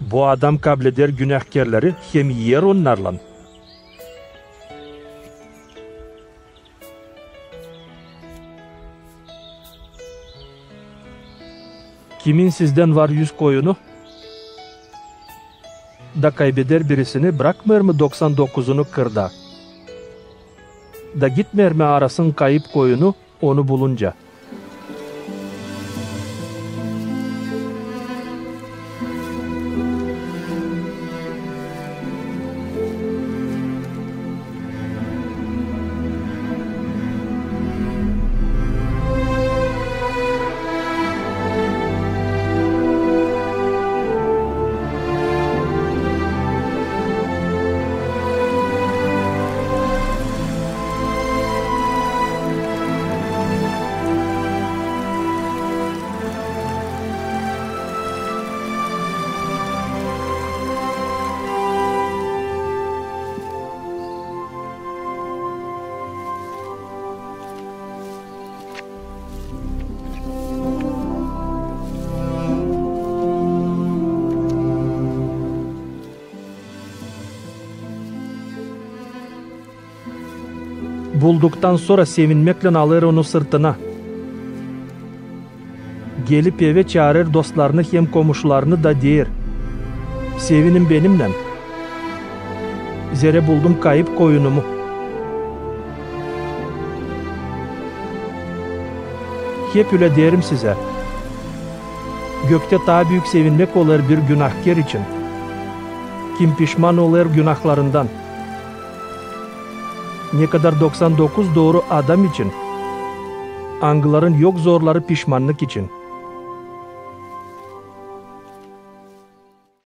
Bu adam kableder günahkerleri hem yer onlarlan. Kimin sizden var 100 koyunu? Da kaybeder birisini, bırakmıyor mu 99'unu kırda? Da gitmer mi arasın kayıp koyunu onu bulunca? Bulduktan sonra sevinmekle alır onu sırtına. Gelip eve çağırır dostlarını hem komşularını da der: sevinin benimle. Zere buldum kayıp koyunumu. Hep öyle derim size. Gökte daha büyük sevinmek olur bir günahkar için. Kim pişman olur günahlarından. Ne kadar 99 doğru adam için. Angıların yok zorları pişmanlık için.